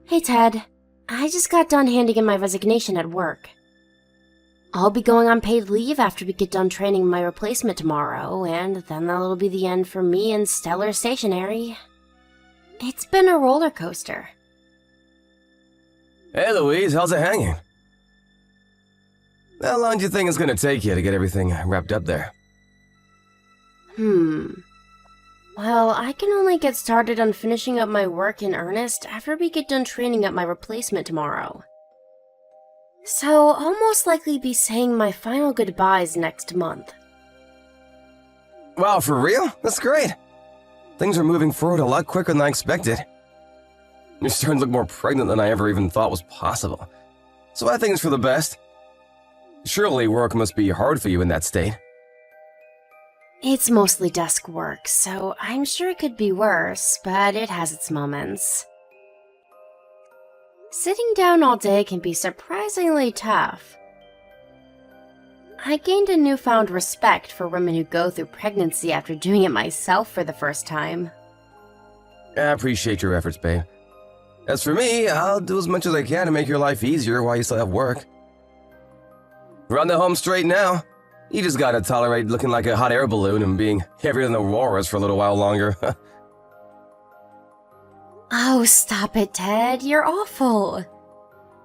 Hey Ted, I just got done handing in my resignation at work. I'll be going on paid leave after we get done training my replacement tomorrow, and then that'll be the end for me and Stellar Stationery. It's been a roller coaster. Hey Louise, how's it hanging? How long do you think it's gonna take you to get everything wrapped up there? Well, I can only get started on finishing up my work in earnest after we get done training up my replacement tomorrow. So I'll most likely be saying my final goodbyes next month. Wow, for real? That's great. Things are moving forward a lot quicker than I expected. You're starting to look more pregnant than I ever even thought was possible. So I think it's for the best. Surely work must be hard for you in that state. It's mostly desk work, so I'm sure it could be worse, but it has its moments. Sitting down all day can be surprisingly tough. I gained a newfound respect for women who go through pregnancy after doing it myself for the first time. I appreciate your efforts, babe. As for me, I'll do as much as I can to make your life easier while you still have work. Run the home straight now. You just gotta tolerate looking like a hot air balloon and being heavier than the Auroras for a little while longer. Oh, stop it, Ted. You're awful.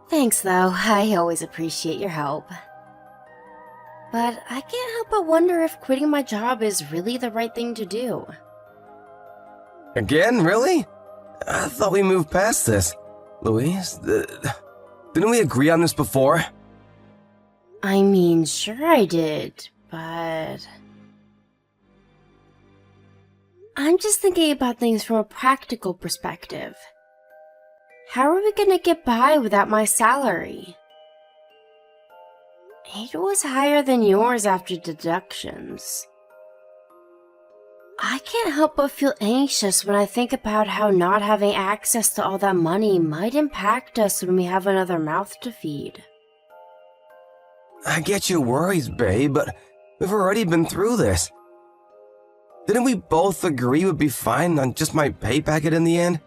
Thanks, though. I always appreciate your help. But I can't help but wonder if quitting my job is really the right thing to do. Again, really? I thought we moved past this. Louise, didn't we agree on this before? I mean, sure I did, but... I'm just thinking about things from a practical perspective. How are we gonna get by without my salary? It was higher than yours after deductions. I can't help but feel anxious when I think about how not having access to all that money might impact us when we have another mouth to feed. I get your worries, babe, but we've already been through this. Didn't we both agree we'd be fine on just my pay packet in the end?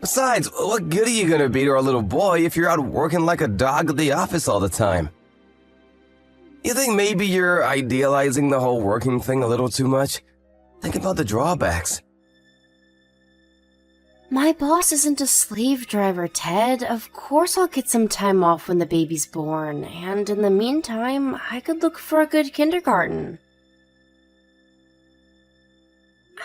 Besides, what good are you gonna be to our little boy if you're out working like a dog at the office all the time? You think maybe you're idealizing the whole working thing a little too much? Think about the drawbacks. My boss isn't a slave driver, Ted. Of course I'll get some time off when the baby's born, and in the meantime, I could look for a good kindergarten.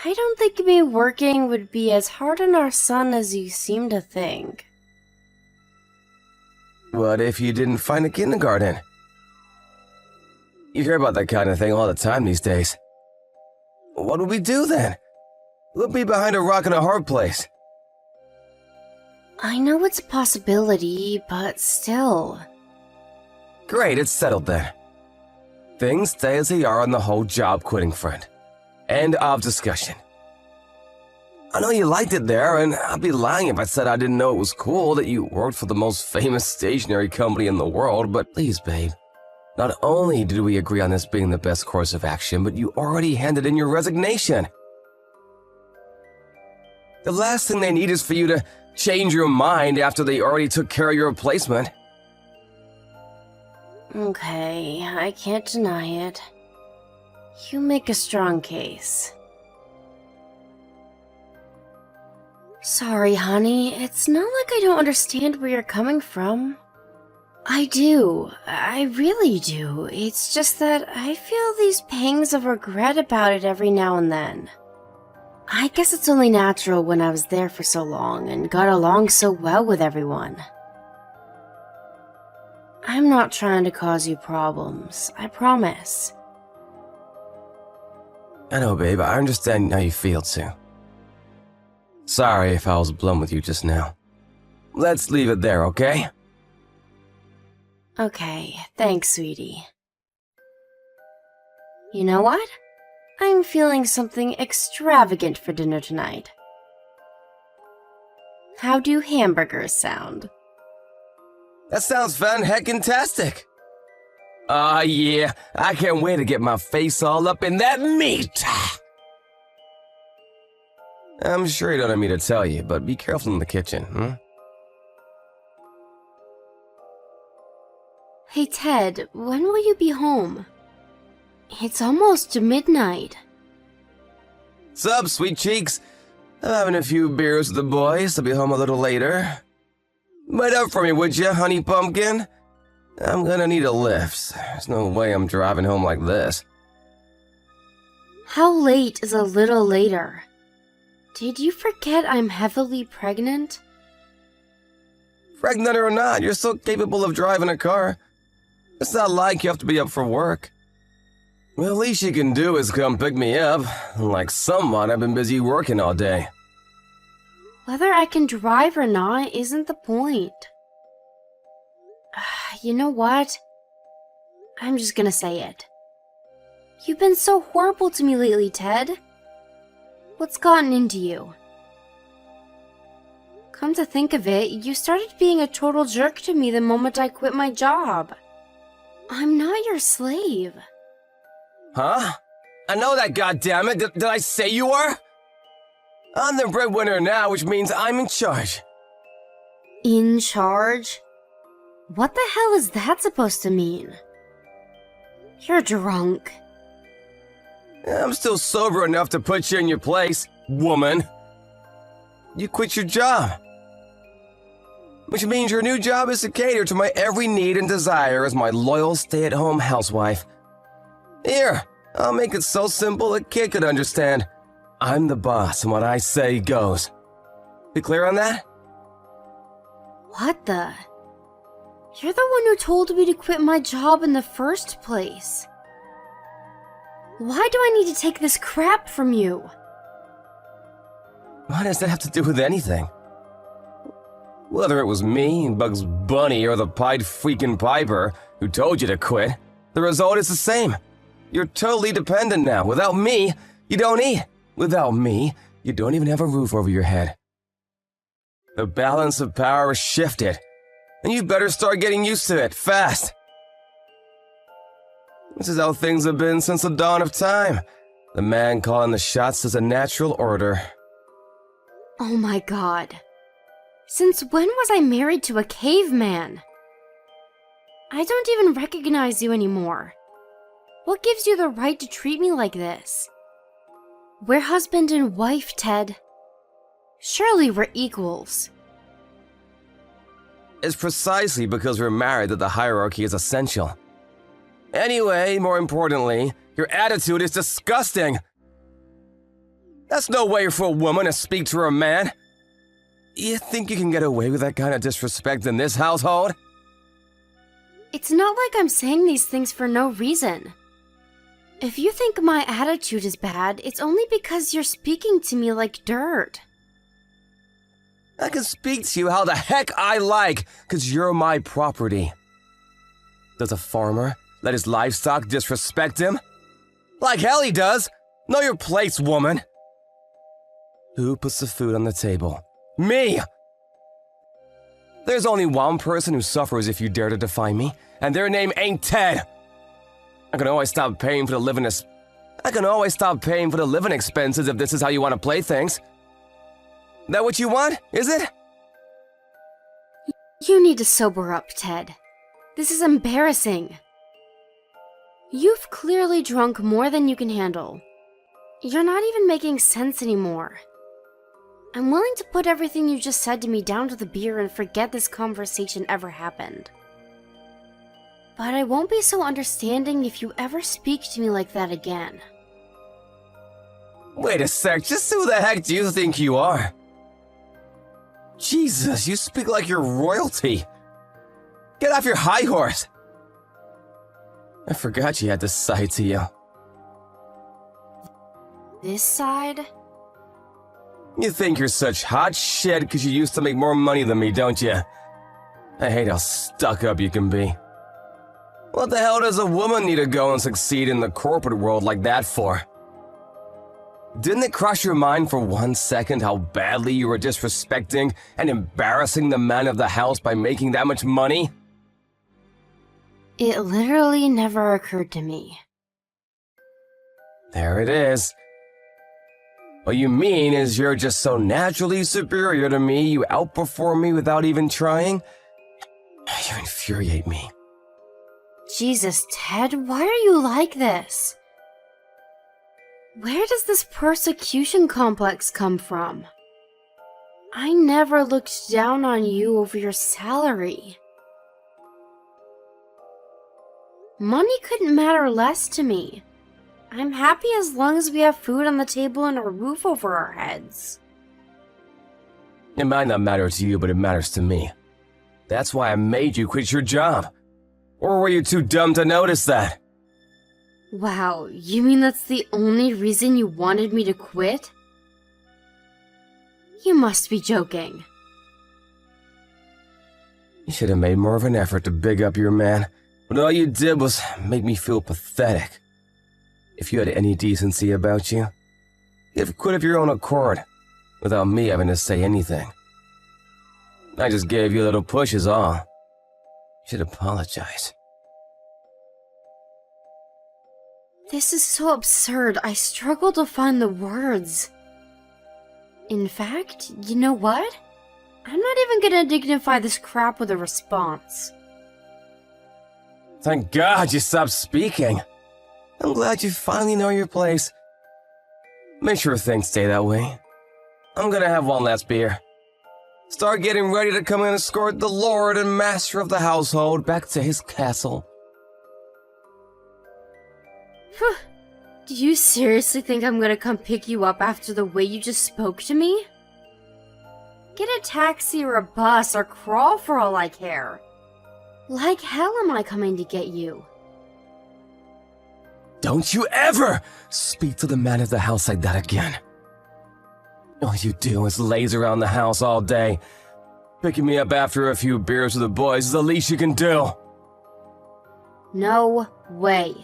I don't think me working would be as hard on our son as you seem to think. What if you didn't find a kindergarten? You hear about that kind of thing all the time these days. What would we do then? We'll be behind a rock and a hard place. I know it's a possibility, but still. Great, it's settled then. Things stay as they are on the whole job quitting front. End of discussion. I know you liked it there, and I'd be lying if I said I didn't know it was cool that you worked for the most famous stationery company in the world, but please, babe. Not only did we agree on this being the best course of action, but you already handed in your resignation. The last thing they need is for you to change your mind after they already took care of your replacement. Okay, I can't deny it. You make a strong case. Sorry, honey, it's not like I don't understand where you're coming from. I do. I really do. It's just that I feel these pangs of regret about it every now and then. I guess it's only natural when I was there for so long and got along so well with everyone. I'm not trying to cause you problems, I promise. I know, babe. I understand how you feel, too. Sorry if I was blunt with you just now. Let's leave it there, okay? Okay, thanks, sweetie. You know what? I'm feeling something extravagant for dinner tonight. How do hamburgers sound? That sounds fan-heckin-tastic. Yeah, I can't wait to get my face all up in that meat. I'm sure you don't need me to tell you, but be careful in the kitchen, Hey Ted, when will you be home? It's almost midnight. Sup, sweet cheeks? I'm having a few beers with the boys. I'll be home a little later. Wait up for me, would you, honey pumpkin? I'm gonna need a lift. There's no way I'm driving home like this. How late is a little later? Did you forget I'm heavily pregnant? Pregnant or not, you're still capable of driving a car. It's not like you have to be up for work. Well, the least you can do is come pick me up. Like someone, I've been busy working all day. Whether I can drive or not isn't the point. You know what? I'm just gonna say it. You've been so horrible to me lately, Ted. What's gotten into you? Come to think of it, you started being a total jerk to me the moment I quit my job. I'm not your slave. Huh? I know that, goddammit. Did I say you were? I'm the breadwinner now, which means I'm in charge. In charge? What the hell is that supposed to mean? You're drunk. I'm still sober enough to put you in your place, woman. You quit your job. Which means your new job is to cater to my every need and desire as my loyal stay-at-home housewife. Here, I'll make it so simple a kid could understand. I'm the boss and what I say goes. Be clear on that? What the? You're the one who told me to quit my job in the first place. Why do I need to take this crap from you? What does that have to do with anything? Whether it was me, Bugs Bunny, or the Pied freaking Piper who told you to quit, the result is the same. You're totally dependent now. Without me, you don't eat. Without me, you don't even have a roof over your head. The balance of power is shifted, and you better start getting used to it, fast. This is how things have been since the dawn of time. The man calling the shots is a natural order. Oh my god. Since when was I married to a caveman? I don't even recognize you anymore. What gives you the right to treat me like this? We're husband and wife, Ted. Surely we're equals. It's precisely because we're married that the hierarchy is essential. Anyway, more importantly, your attitude is disgusting. That's no way for a woman to speak to her man. You think you can get away with that kind of disrespect in this household? It's not like I'm saying these things for no reason. If you think my attitude is bad, it's only because you're speaking to me like dirt. I can speak to you how the heck I like, because you're my property. Does a farmer let his livestock disrespect him? Like hell he does! Know your place, woman! Who puts the food on the table? Me! There's only one person who suffers if you dare to defy me, and their name ain't Ted! I can always stop paying for the living expenses if this is how you want to play things. That what you want, is it? You need to sober up, Ted. This is embarrassing. You've clearly drunk more than you can handle. You're not even making sense anymore. I'm willing to put everything you just said to me down to the beer and forget this conversation ever happened. But I won't be so understanding if you ever speak to me like that again. Wait a sec, just who the heck do you think you are? Jesus, you speak like you're royalty. Get off your high horse. I forgot you had this side to you. This side? You think you're such hot shit because you used to make more money than me, don't you? I hate how stuck up you can be. What the hell does a woman need to go and succeed in the corporate world like that for? Didn't it cross your mind for 1 second how badly you were disrespecting and embarrassing the man of the house by making that much money? It literally never occurred to me. There it is. What you mean is you're just so naturally superior to me, you outperform me without even trying? You infuriate me. Jesus, Ted, why are you like this? Where does this persecution complex come from? I never looked down on you over your salary. Money couldn't matter less to me. I'm happy as long as we have food on the table and a roof over our heads. It might not matter to you, but it matters to me. That's why I made you quit your job. Or were you too dumb to notice that? Wow, you mean that's the only reason you wanted me to quit? You must be joking. You should have made more of an effort to big up your man, but all you did was make me feel pathetic. If you had any decency about you, you'd have quit of your own accord, without me having to say anything. I just gave you a little push is all. You should apologize. This is so absurd, I struggle to find the words. In fact, you know what? I'm not even gonna dignify this crap with a response. Thank God you stopped speaking. I'm glad you finally know your place. Make sure things stay that way. I'm gonna have one last beer. Start getting ready to come and escort the lord and master of the household back to his castle. Do you seriously think I'm gonna come pick you up after the way you just spoke to me? Get a taxi or a bus or crawl for all I care. Like hell am I coming to get you? Don't you ever speak to the man of the house like that again. All you do is laze around the house all day. Picking me up after a few beers with the boys is the least you can do. No way.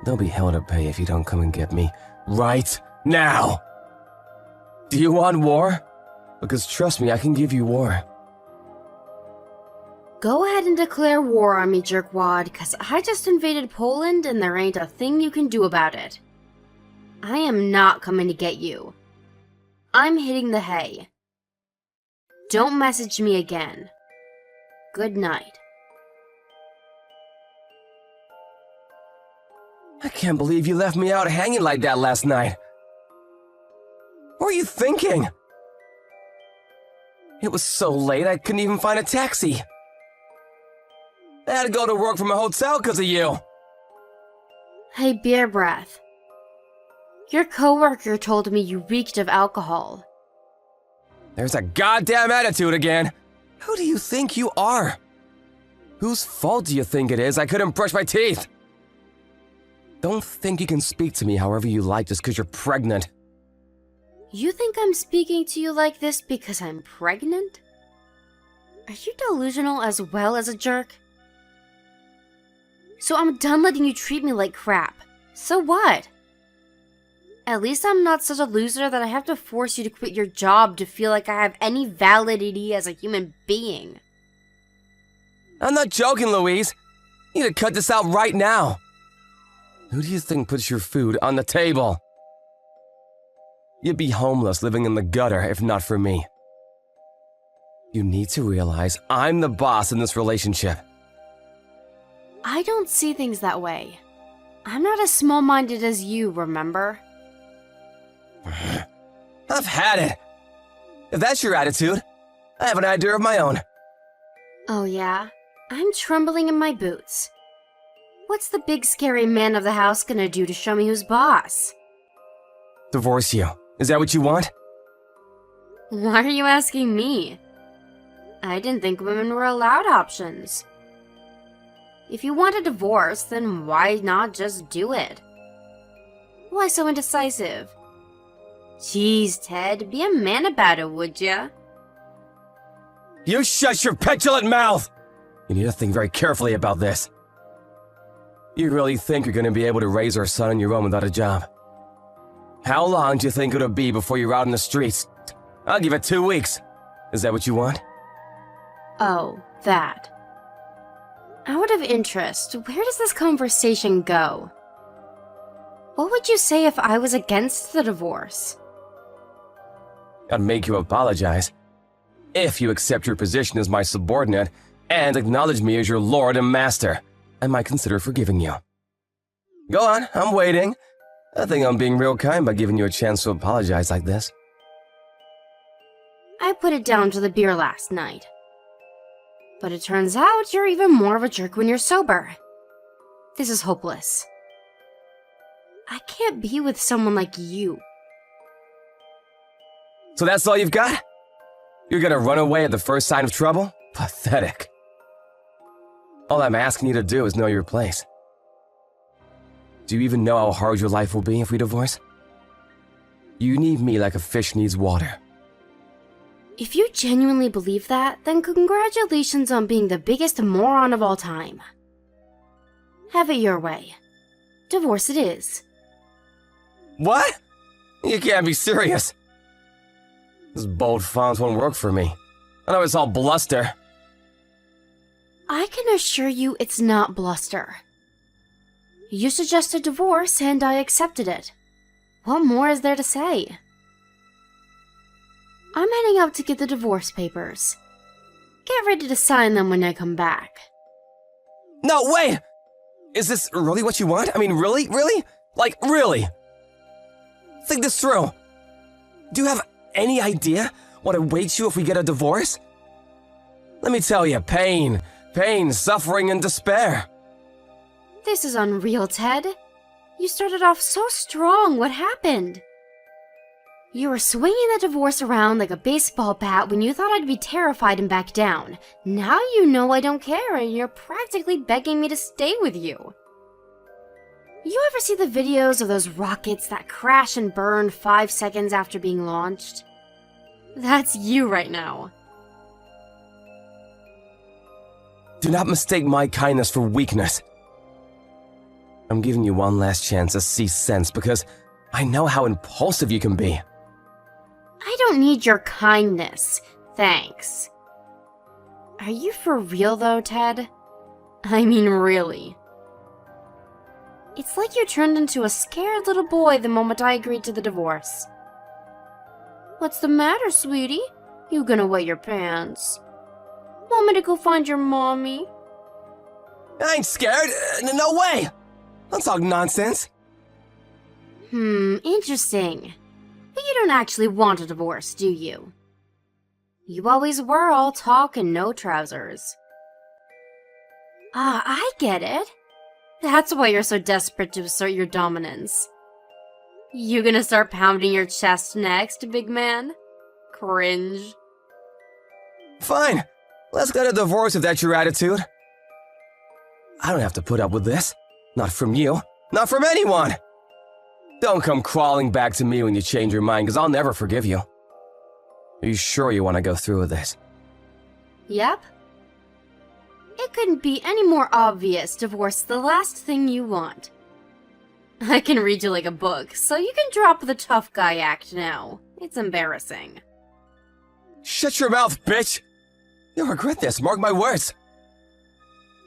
There'll be hell to pay if you don't come and get me right now. Do you want war? Because trust me, I can give you war. Go ahead and declare war on me, jerkwad, cause I just invaded Poland and there ain't a thing you can do about it. I am not coming to get you. I'm hitting the hay. Don't message me again. Good night. I can't believe you left me out hanging like that last night. What were you thinking? It was so late I couldn't even find a taxi. I had to go to work from a hotel because of you. Hey, Beer Breath. Your coworker told me you reeked of alcohol. There's a goddamn attitude again. Who do you think you are? Whose fault do you think it is I couldn't brush my teeth? Don't think you can speak to me however you like just because you're pregnant. You think I'm speaking to you like this because I'm pregnant? Are you delusional as well as a jerk? So I'm done letting you treat me like crap. So what? At least I'm not such a loser that I have to force you to quit your job to feel like I have any validity as a human being. I'm not joking, Louise. You need to cut this out right now. Who do you think puts your food on the table? You'd be homeless living in the gutter if not for me. You need to realize I'm the boss in this relationship. I don't see things that way. I'm not as small-minded as you, remember? I've had it. If that's your attitude, I have an idea of my own. Oh yeah? I'm trembling in my boots. What's the big scary man of the house gonna do to show me who's boss? Divorce you. Is that what you want? Why are you asking me? I didn't think women were allowed options. If you want a divorce, then why not just do it? Why so indecisive? Jeez, Ted, be a man about it, would ya? You shut your petulant mouth! You need to think very carefully about this. You really think you're going to be able to raise our son on your own without a job? How long do you think it'll be before you're out in the streets? I'll give it 2 weeks. Is that what you want? Oh, that. Out of interest, where does this conversation go? What would you say if I was against the divorce? I'd make you apologize. If you accept your position as my subordinate and acknowledge me as your lord and master, I might consider forgiving you. Go on, I'm waiting. I think I'm being real kind by giving you a chance to apologize like this. I put it down to the beer last night. But it turns out you're even more of a jerk when you're sober. This is hopeless. I can't be with someone like you. So that's all you've got? You're gonna run away at the first sign of trouble? Pathetic. All I'm asking you to do is know your place. Do you even know how hard your life will be if we divorce? You need me like a fish needs water. If you genuinely believe that, then congratulations on being the biggest moron of all time. Have it your way. Divorce it is. What? You can't be serious. This bold font won't work for me. I know it's all bluster. I can assure you it's not bluster. You suggested divorce and I accepted it. What more is there to say? I'm heading out to get the divorce papers. Get ready to sign them when I come back. No, wait! Is this really what you want? I mean, really? Really? Like, really? Think this through. Do you have any idea what awaits you if we get a divorce? Let me tell you, pain, suffering, and despair. This is unreal, Ted. You started off so strong. What happened? You were swinging the divorce around like a baseball bat when you thought I'd be terrified and back down. Now you know I don't care and you're practically begging me to stay with you. You ever see the videos of those rockets that crash and burn 5 seconds after being launched? That's you right now. Do not mistake my kindness for weakness. I'm giving you one last chance to see sense because I know how impulsive you can be. I don't need your kindness, thanks. Are you for real though, Ted? I mean, really. It's like you turned into a scared little boy the moment I agreed to the divorce. What's the matter, sweetie? You gonna wet your pants? Want me to go find your mommy? I ain't scared. No way. Don't talk nonsense. Interesting. But you don't actually want a divorce, do you? You always were all talk and no trousers. Ah, I get it. That's why you're so desperate to assert your dominance. You gonna start pounding your chest next, big man? Cringe. Fine. Let's get a divorce if that's your attitude. I don't have to put up with this. Not from you. Not from anyone. Don't come crawling back to me when you change your mind, because I'll never forgive you. Are you sure you want to go through with this? Yep. It couldn't be any more obvious divorce is the last thing you want. I can read you like a book, so you can drop the tough guy act now. It's embarrassing. Shut your mouth, bitch! You'll regret this, mark my words.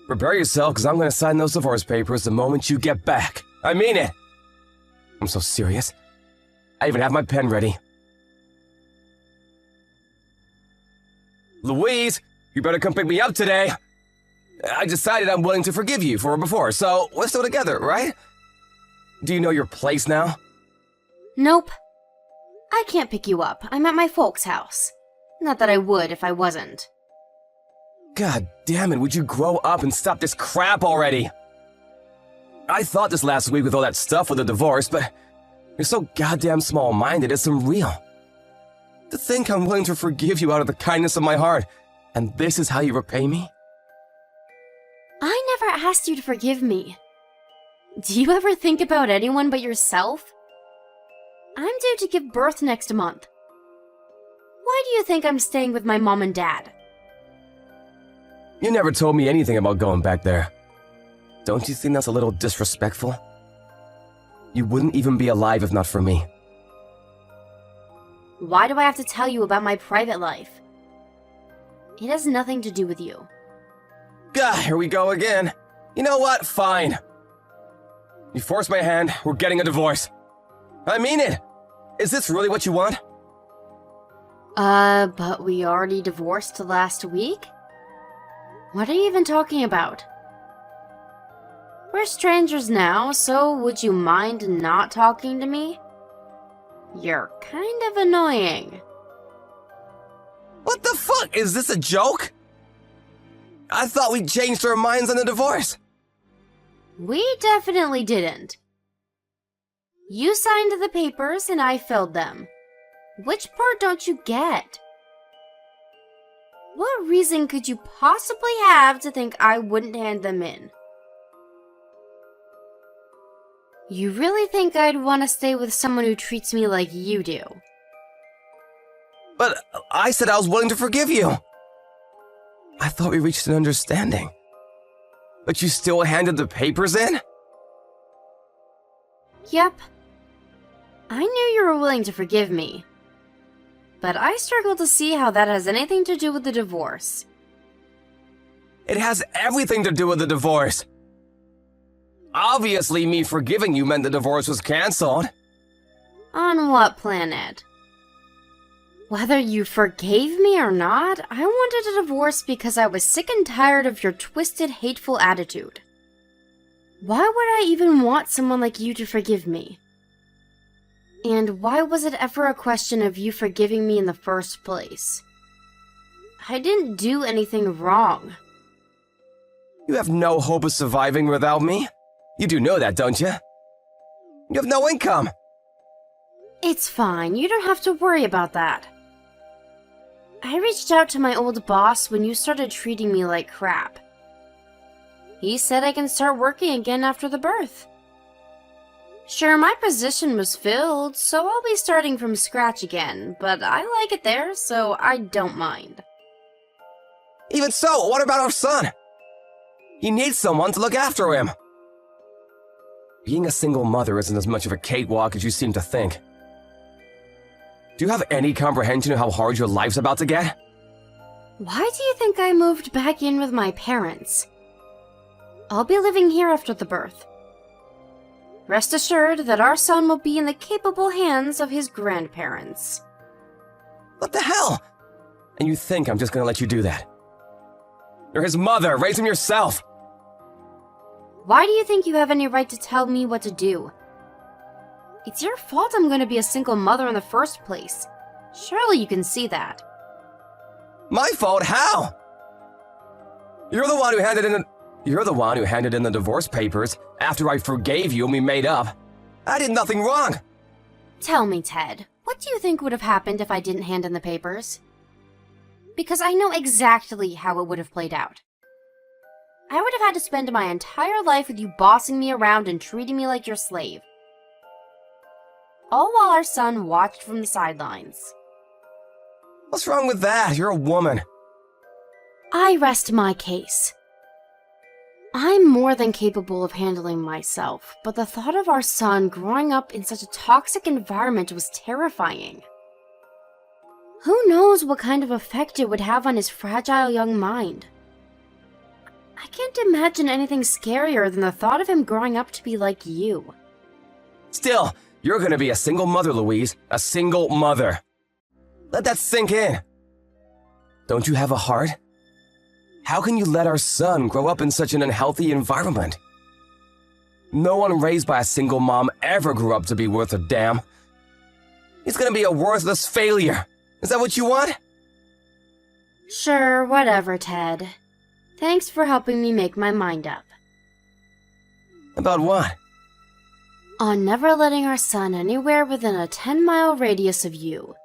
Prepare yourself, because I'm going to sign those divorce papers the moment you get back. I mean it. I'm so serious. I even have my pen ready. Louise, you better come pick me up today. I decided I'm willing to forgive you for before, so we're still together, right? Do you know your place now? Nope. I can't pick you up. I'm at my folks' house. Not that I would if I wasn't. God damn it, would you grow up and stop this crap already? I thought this last week with all that stuff with the divorce, but you're so goddamn small-minded, it's unreal. To think I'm willing to forgive you out of the kindness of my heart, and this is how you repay me? I never asked you to forgive me. Do you ever think about anyone but yourself? I'm due to give birth next month. Why do you think I'm staying with my mom and dad? You never told me anything about going back there. Don't you think that's a little disrespectful? You wouldn't even be alive if not for me. Why do I have to tell you about my private life? It has nothing to do with you. Gah, here we go again. You know what? Fine. You forced my hand, we're getting a divorce. I mean it. Is this really what you want? But we already divorced last week? What are you even talking about? We're strangers now, so would you mind not talking to me? You're kind of annoying. What the fuck? Is this a joke? I thought we changed our minds on the divorce. We definitely didn't. You signed the papers and I filled them. Which part don't you get? What reason could you possibly have to think I wouldn't hand them in? You really think I'd want to stay with someone who treats me like you do? But I said I was willing to forgive you. I thought we reached an understanding. But you still handed the papers in? Yep. I knew you were willing to forgive me. But I struggle to see how that has anything to do with the divorce. It has everything to do with the divorce. Obviously, me forgiving you meant the divorce was canceled. On what planet? Whether you forgave me or not, I wanted a divorce because I was sick and tired of your twisted, hateful attitude. Why would I even want someone like you to forgive me? And why was it ever a question of you forgiving me in the first place? I didn't do anything wrong. You have no hope of surviving without me. You do know that, don't you? You have no income. It's fine, you don't have to worry about that. I reached out to my old boss when you started treating me like crap. He said I can start working again after the birth. Sure, my position was filled, so I'll be starting from scratch again, but I like it there, so I don't mind. Even so, what about our son? He needs someone to look after him. Being a single mother isn't as much of a cakewalk as you seem to think. Do you have any comprehension of how hard your life's about to get? Why do you think I moved back in with my parents? I'll be living here after the birth. Rest assured that our son will be in the capable hands of his grandparents. What the hell? And you think I'm just gonna let you do that? You're his mother, raise him yourself! Why do you think you have any right to tell me what to do? It's your fault I'm going to be a single mother in the first place. Surely you can see that. My fault? How? You're the one who handed in the divorce papers after I forgave you and we made up. I did nothing wrong. Tell me, Ted, what do you think would have happened if I didn't hand in the papers? Because I know exactly how it would have played out. I would have had to spend my entire life with you bossing me around and treating me like your slave. All while our son watched from the sidelines. What's wrong with that? You're a woman. I rest my case. I'm more than capable of handling myself, but the thought of our son growing up in such a toxic environment was terrifying. Who knows what kind of effect it would have on his fragile young mind? I can't imagine anything scarier than the thought of him growing up to be like you. Still, you're gonna be a single mother, Louise. A single mother. Let that sink in. Don't you have a heart? How can you let our son grow up in such an unhealthy environment? No one raised by a single mom ever grew up to be worth a damn. He's gonna be a worthless failure. Is that what you want? Sure, whatever, Ted. Thanks for helping me make my mind up. About what? On never letting our son anywhere within a 10-mile radius of you.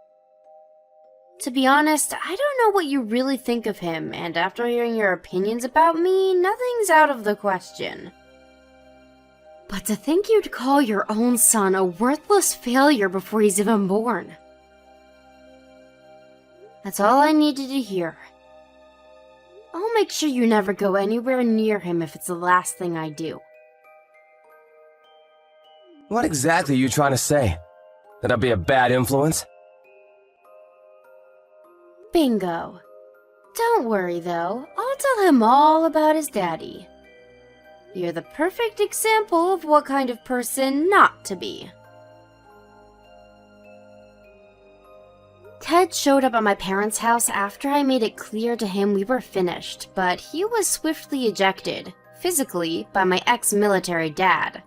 To be honest, I don't know what you really think of him, and after hearing your opinions about me, nothing's out of the question. But to think you'd call your own son a worthless failure before he's even born. That's all I needed to hear. I'll make sure you never go anywhere near him if it's the last thing I do. What exactly are you trying to say? That I'd be a bad influence? Bingo. Don't worry, though. I'll tell him all about his daddy. You're the perfect example of what kind of person not to be. Ted showed up at my parents' house after I made it clear to him we were finished, but he was swiftly ejected, physically, by my ex-military dad.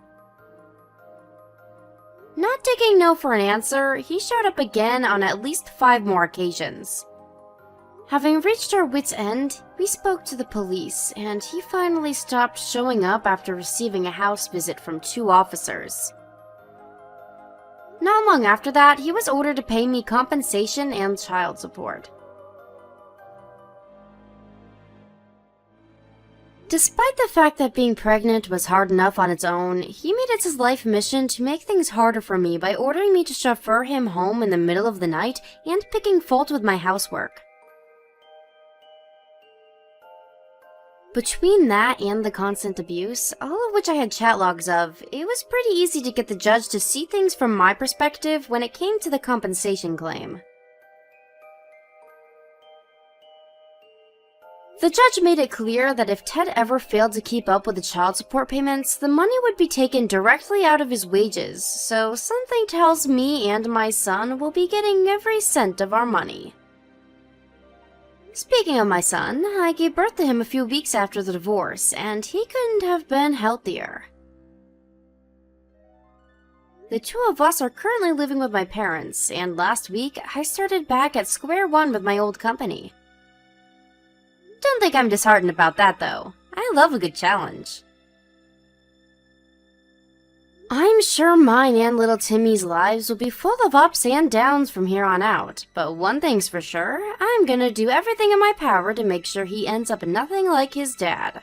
Not taking no for an answer, he showed up again on at least 5 more occasions. Having reached our wits' end, we spoke to the police, and he finally stopped showing up after receiving a house visit from 2 officers. Not long after that, he was ordered to pay me compensation and child support. Despite the fact that being pregnant was hard enough on its own, he made it his life mission to make things harder for me by ordering me to chauffeur him home in the middle of the night and picking fault with my housework. Between that and the constant abuse, all of which I had chat logs of, it was pretty easy to get the judge to see things from my perspective when it came to the compensation claim. The judge made it clear that if Ted ever failed to keep up with the child support payments, the money would be taken directly out of his wages, so something tells me and my son will be getting every cent of our money. Speaking of my son, I gave birth to him a few weeks after the divorce, and he couldn't have been healthier. The 2 of us are currently living with my parents, and last week I started back at square one with my old company. Don't think I'm disheartened about that though. I love a good challenge. I'm sure mine and little Timmy's lives will be full of ups and downs from here on out, but one thing's for sure, I'm gonna do everything in my power to make sure he ends up nothing like his dad.